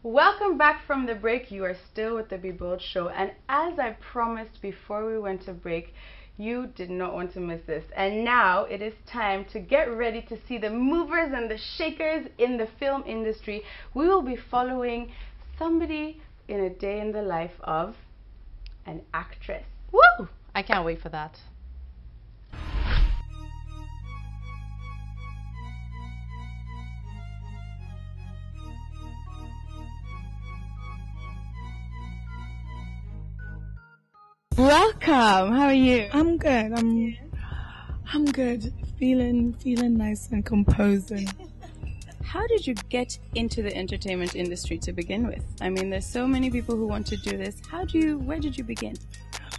Welcome back from the break. You are still with the Be Bold Show. And as I promised before we went to break, you did not want to miss this. And now it is time to get ready to see the movers and the shakers in the film industry. We will be following somebody in a day in the life of an actress. Woo! I can't wait for that. Welcome. How are you? I'm good. I'm good. Feeling nice and composed. How did you get into the entertainment industry to begin with? I mean, there's so many people who want to do this. Where did you begin?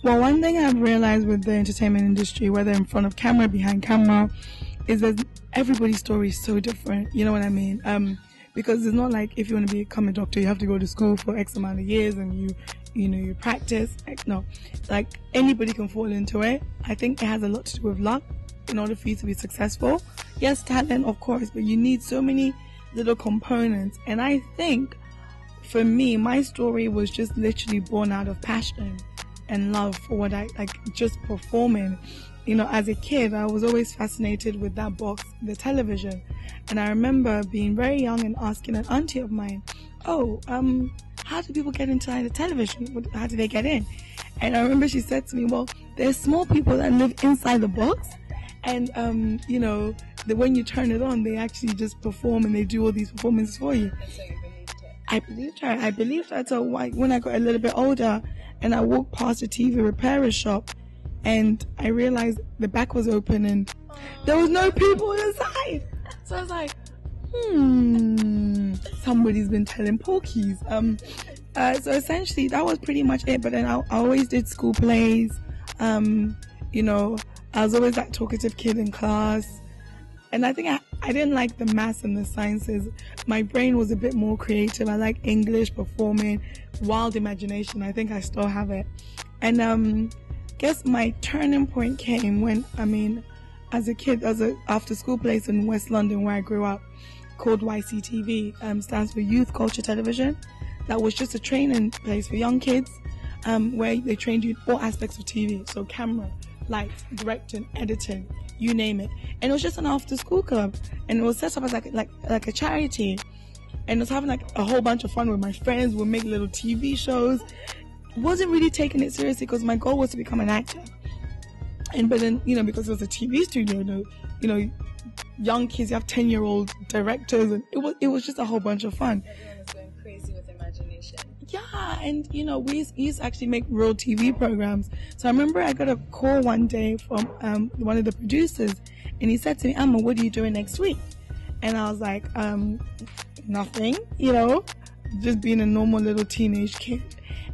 Well, one thing I've realized with the entertainment industry, whether in front of camera, behind camera, is that everybody's story is so different. You know what I mean? Because it's not like if you want to become a doctor, you have to go to school for X amount of years and you practice. No, like anybody can fall into it. I think it has a lot to do with luck in order for you to be successful. Yes, talent, of course, but you need so many little components. And I think for me, my story was just literally born out of passion and love for what I like, just performing. You know, as a kid, I was always fascinated with that box, the television. And I remember being very young and asking an auntie of mine, how do people get inside the television? How do they get in? And I remember she said to me, well, there's small people that live inside the box. And, when you turn it on, they actually just perform and they do all these performances for you. So you believed her? I believed her. So when I got a little bit older and I walked past a TV repair shop and I realized the back was open and there was no people inside. So I was like, somebody's been telling porkies. So essentially that was pretty much it. But then I always did school plays. I was always that talkative kid in class. And I think I didn't like the maths and the sciences. My brain was a bit more creative. I like English, performing, wild imagination. I think I still have it. And guess my turning point came when, as a kid, after school place in West London where I grew up, called YCTV, stands for Youth Culture Television. That was just a training place for young kids, where they trained you in all aspects of TV. So camera, lights, directing, editing, you name it. And it was just an after school club. And it was set up as like a charity. And it was having like a whole bunch of fun with my friends. We'd make little TV shows. Wasn't really taking it seriously because my goal was to become an actor. But then, because it was a TV studio, young kids, you have 10-year-old directors, and it was just a whole bunch of fun. Everyone is going crazy with imagination. Yeah, and we used to actually make real TV programs. So I remember I got a call one day from one of the producers, and he said to me, Ama, what are you doing next week? And I was like, nothing, just being a normal little teenage kid.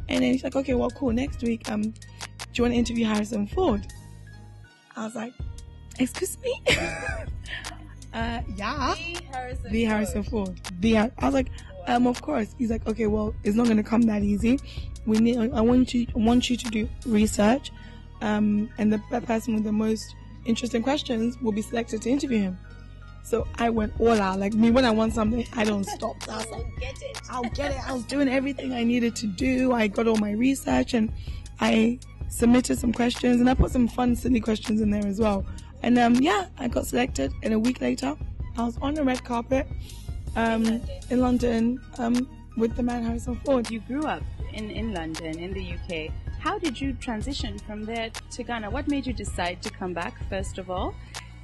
And then he's like, okay, well, cool. Next week, do you want to interview Harrison Ford? I was like, excuse me? Yeah. The Harrison Ford. I was like, of course. He's like, okay, well, it's not going to come that easy. I want you to do research. And the person with the most interesting questions will be selected to interview him. So I went all out. Like me, when I want something, I don't stop. So I was like, I'll get it. I was doing everything I needed to do. I got all my research and I submitted some questions and I put some fun, silly questions in there as well. And I got selected. And a week later, I was on the red carpet in London with the man Harrison Ford. You grew up in London, in the UK. How did you transition from there to Ghana? What made you decide to come back, first of all?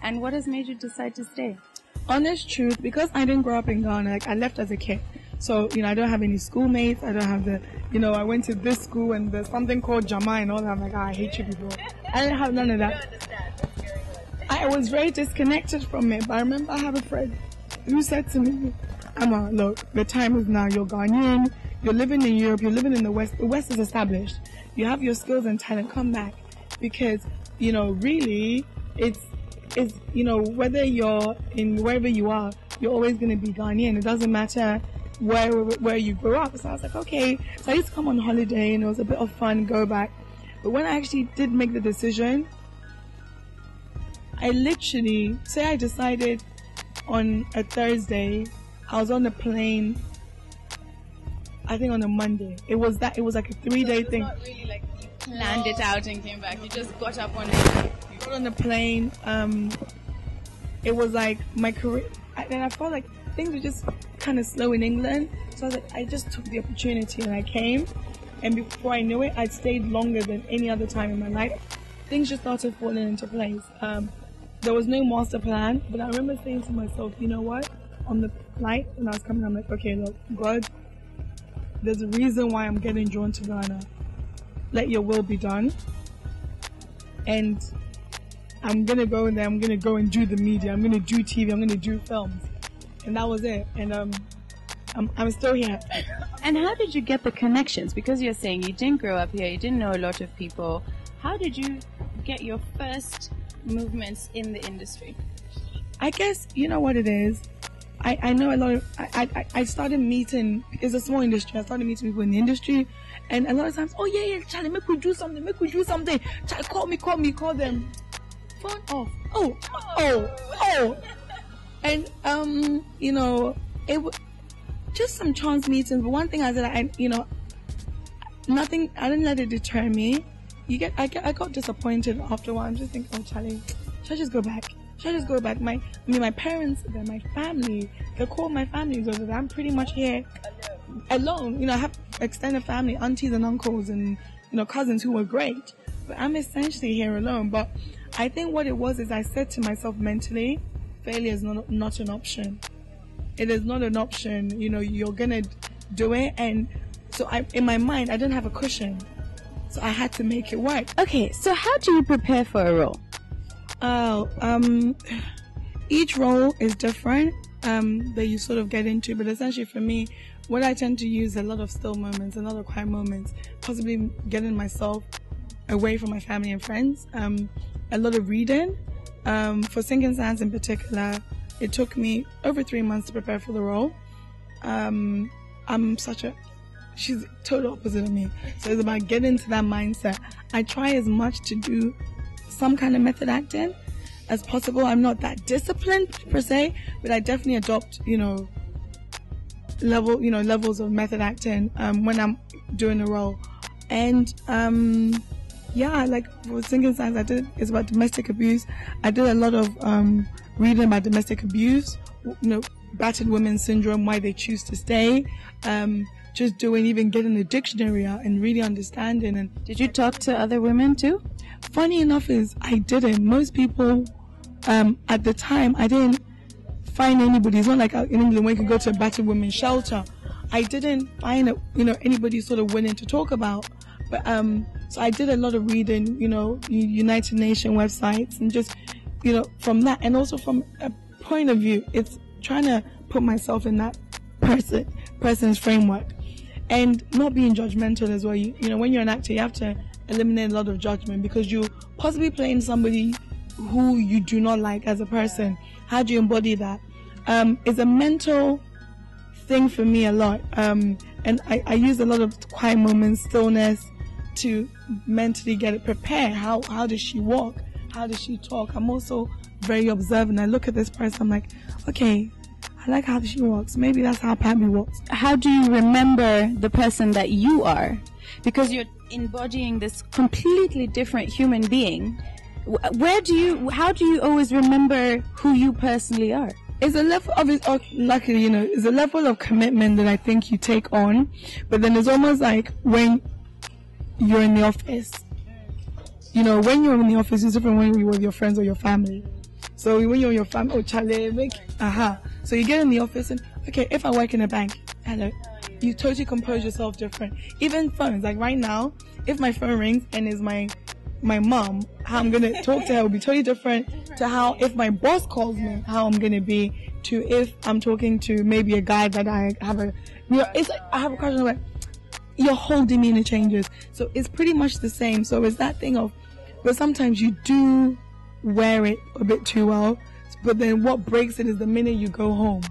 And what has made you decide to stay? Honest truth, because I didn't grow up in Ghana, like I left as a kid. So, I don't have any schoolmates. I don't have I went to this school and there's something called Jama and all that. I'm like, I hate you people. I didn't have none of that. I was very disconnected from it. But I remember I have a friend who said to me, Ama, look, the time is now. You're Ghanaian. You're living in Europe. You're living in the West. The West is established. You have your skills and talent. Come back. Because, really, it's whether you're in wherever you are, you're always going to be Ghanaian. It doesn't matter where you grew up. So I was like, okay. So I used to come on holiday and it was a bit of fun, go back. But when I actually did make the decision, I literally, say I decided on a Thursday, I was on the plane I think on a Monday. It was like a 3-day thing. Not really like you planned it out and came back. You just got up on it. Got on the plane. It was like my career, and I felt like things were just kind of slow in England. So I was like, I just took the opportunity and I came. And before I knew it, I'd stayed longer than any other time in my life. Things just started falling into place. There was no master plan, but I remember saying to myself, you know what? On the flight, when I was coming, I'm like, okay, look, God, there's a reason why I'm getting drawn to Ghana. Let your will be done. And I'm going to go in there, I'm going to go and do the media, I'm going to do TV, I'm going to do films. And that was it. And I'm still here. And how did you get the connections? Because you're saying you didn't grow up here, you didn't know a lot of people. How did you get your first movements in the industry? I guess, you know what it is? I know a lot of, I started meeting, it's a small industry, I started meeting people in the industry, and a lot of times, oh yeah, Charlie, make we do something, Charlie, call them, phone off, oh, and, you know, just some chance meetings, but one thing I said, nothing, I didn't let it deter me. I got disappointed after a while. I'm just thinking, oh Charlie, should I just go back? My parents, they're my family. They call my family, so that I'm pretty much here alone. You know, I have extended family, aunties and uncles and, you know, cousins who were great. But I'm essentially here alone. But I think what it was is I said to myself mentally, failure is not an option. It is not an option. You know, you're gonna do it. And so in my mind, I didn't have a cushion. So I had to make it work. Okay, so how do you prepare for a role? Each role is different that you sort of get into, but essentially for me, what I tend to use a lot of still moments, a lot of quiet moments, possibly getting myself away from my family and friends, a lot of reading. For Sinking Sands in particular, it took me over 3 months to prepare for the role. She's total opposite of me. So it's about getting into that mindset. I try as much to do some kind of method acting as possible. I'm not that disciplined per se, but I definitely adopt, levels of method acting when I'm doing a role. And like for Sinking Sands, it's about domestic abuse. I did a lot of reading about domestic abuse, battered women syndrome, why they choose to stay. Just getting the dictionary out and really understanding. And did you talk to other women too? Funny enough is I didn't. Most people, at the time, I didn't find anybody. It's not like in England where you can go to a battered women's shelter. I didn't find anybody sort of willing to talk about. But so I did a lot of reading, United Nations websites, and just from that, and also from a point of view, it's trying to put myself in that person's framework. And not being judgmental as well. When you're an actor, you have to eliminate a lot of judgment because you're possibly playing somebody who you do not like as a person. How do you embody that? It's a mental thing for me a lot. And I use a lot of quiet moments, stillness, to mentally get it prepared. How does she walk? How does she talk? I'm also very observant. I look at this person, I'm like, okay, I like how she walks. Maybe that's how Pammy walks. How do you remember the person that you are? Because you're embodying this completely different human being. How do you always remember who you personally are? It's a level of luckily, it's a level of commitment that I think you take on. But then it's almost like when you're in the office. When you're in the office, it's different when you're with your friends or your family. So when you're with your family, Charlie, So you get in the office and, okay, if I work in a bank, hello, you totally compose yourself different. Even phones, like right now, if my phone rings and is my mom, how I'm going to talk to her will be totally different to how if my boss calls me, how I'm going to be to if I'm talking to maybe a guy that I have it's like I have a question about your whole demeanor changes. So it's pretty much the same. So it's that thing of, but sometimes you do wear it a bit too well, but then what breaks it is the minute you go home.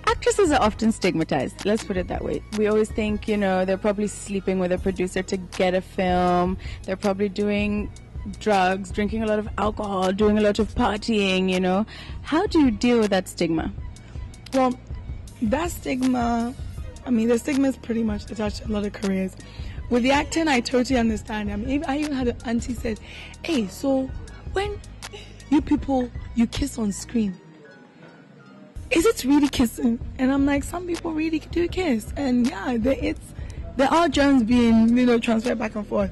Actresses are often stigmatized, let's put it that way. We always think, they're probably sleeping with a producer to get a film, they're probably doing drugs, drinking a lot of alcohol, doing a lot of partying, How do you deal with that stigma? Well, that stigma, I mean, the stigma is pretty much attached to a lot of careers. With the acting, I totally understand. I mean, I even had an auntie said, "Hey, so when you people you kiss on screen, is it really kissing?" And I'm like, some people really do kiss, and yeah, there are germs being transferred back and forth.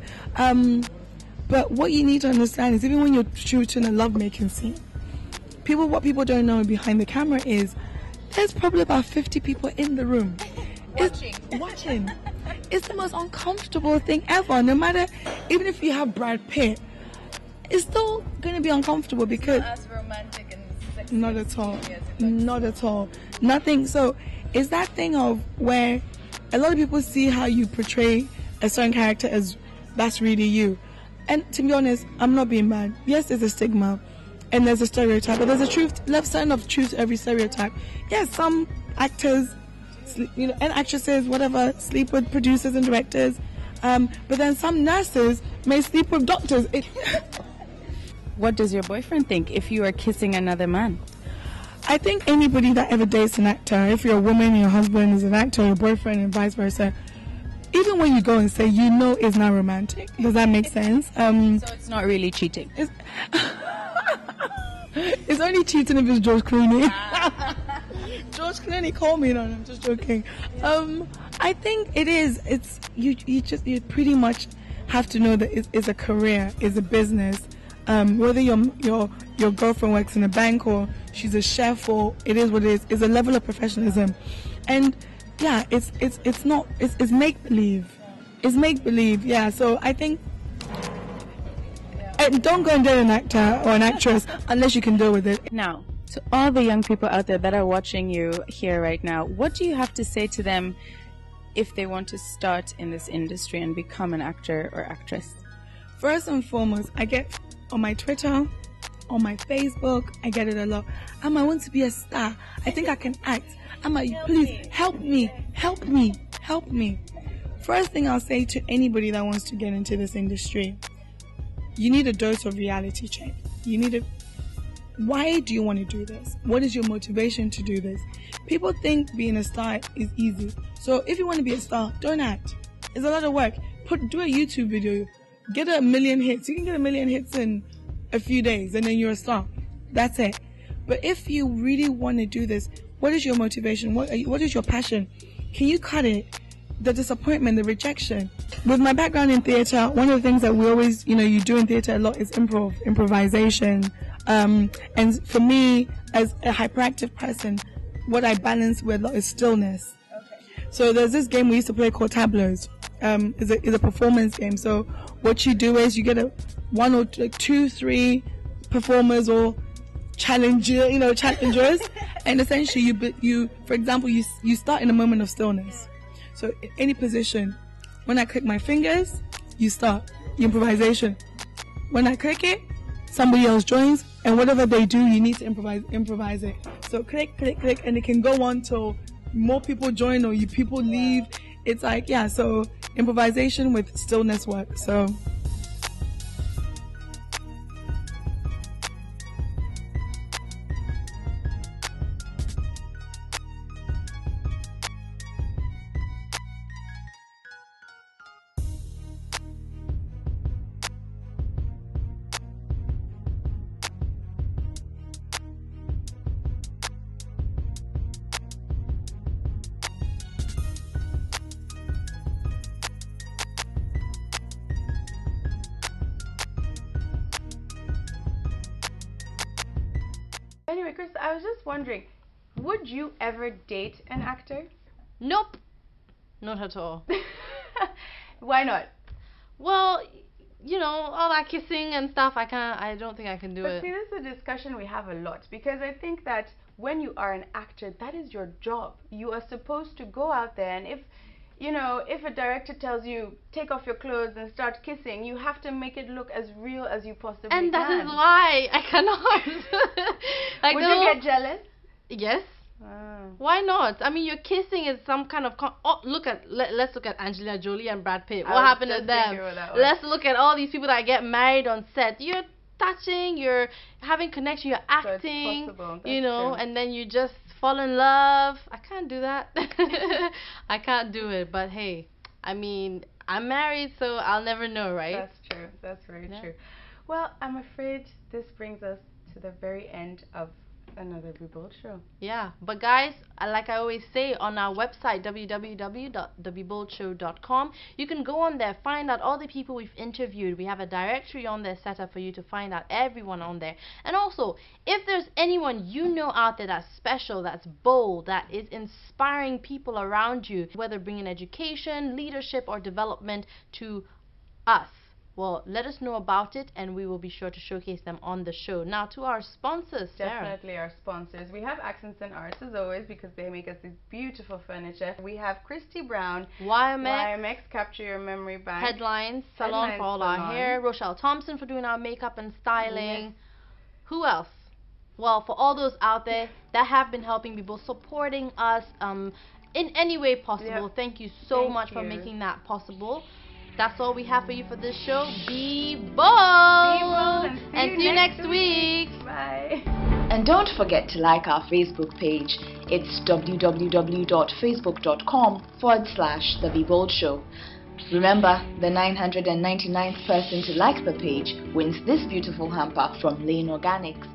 But what you need to understand is, even when you're shooting a lovemaking scene, what people don't know behind the camera is there's probably about 50 people in the room watching. It's the most uncomfortable thing ever. No matter, even if you have Brad Pitt, it's still going to be uncomfortable because as romantic and sexy. not at all. Not at all. Nothing. So it's that thing of where a lot of people see how you portray a certain character as that's really you. And to be honest, I'm not being mad. Yes, there's a stigma and there's a stereotype, but there's a truth, left side of truth to every stereotype. Yes, some actors, and actresses, whatever, sleep with producers and directors. But then some nurses may sleep with doctors. What does your boyfriend think if you are kissing another man? I think anybody that ever dates an actor, if you're a woman, your husband is an actor, your boyfriend, and vice versa, even when you go and say, it's not romantic. Does that make sense? So it's not really cheating. It's only cheating if it's George Clooney. George Clooney, call me. No, I'm just joking. I think it is. It's you pretty much have to know that it's a career, it's a business. Whether your girlfriend works in a bank or she's a chef, or it is what it is. It's a level of professionalism, and yeah, it's make believe. It's make believe. Yeah. So I think. Don't go and date an actor or an actress unless you can deal with it. Now, to all the young people out there that are watching you here right now, what do you have to say to them if they want to start in this industry and become an actor or actress? First and foremost, I get on my Twitter, on my Facebook, I get it a lot. Ama, I want to be a star. I think I can act. Ama, please help me. First thing I'll say to anybody that wants to get into this industry, you need a dose of reality check. Why do you want to do this? What is your motivation to do this? People think being a star is easy. So if you want to be a star, don't act. It's a lot of work. Do a YouTube video. Get 1 million hits. You can get 1 million hits in a few days and then you're a star. That's it. But if you really want to do this, what is your motivation? What is your passion? Can you cut it? The disappointment, the rejection. With my background in theatre, one of the things that we always, you do in theatre a lot is improvisation. And for me, as a hyperactive person, what I balance with is stillness. Okay. So there's this game we used to play called Tableaus. It's a performance game. So what you do is you get one or two, three performers or challengers, and essentially you, for example, you start in a moment of stillness. So in any position, when I click my fingers, you start the improvisation. When I click it, somebody else joins, and whatever they do, you need to improvise it. So click, and it can go on till more people join or people leave. It's like, yeah, so improvisation with stillness work. So. Anyway, Chris, I was just wondering, would you ever date an actor? Nope. Not at all. Why not? Well, all that kissing and stuff, I don't think I can do it. But see, this is a discussion we have a lot, because I think that when you are an actor, that is your job. You are supposed to go out there, and if a director tells you take off your clothes and start kissing, you have to make it look as real as you possibly can. And that is why I cannot. Would you get jealous? Yes. Why not? I mean, your kissing is some kind of let's look at Angelina Jolie and Brad Pitt. What happened to them? Let's look at all these people that get married on set. You're touching, you're having connection, you're acting, so it's possible. and then you just fall in love. I can't do that. I can't do it. But hey, I mean, I'm married, so I'll never know, right? That's true. That's very true. Well, I'm afraid this brings us to the very end of another Be Bold show. Yeah, but guys, like I always say, on our website www.thebeboldshow.com, you can go on there, find out all the people we've interviewed. We have a directory on there set up for you to find out everyone on there. And also, if there's anyone you know out there that's special, that's bold, that is inspiring people around you, whether bringing education, leadership, or development to us, well, let us know about it, and we will be sure to showcase them on the show. Now, to our sponsors, Sarah. Definitely our sponsors. We have Accents and Arts, as always, because they make us this beautiful furniture. We have Christy Brown, YMX Capture Your Memory Bank, Headlines Salon for all our hair, Rochelle Thompson for doing our makeup and styling. Yes. Who else? Well, for all those out there that have been helping people, supporting us in any way possible, thank you so much for making that possible. That's all we have for you for this show. Be bold! Be bold, and see you next week. Bye. And don't forget to like our Facebook page. It's www.facebook.com/The Be Bold Show. Remember, the 999th person to like the page wins this beautiful hamper from Lane Organics.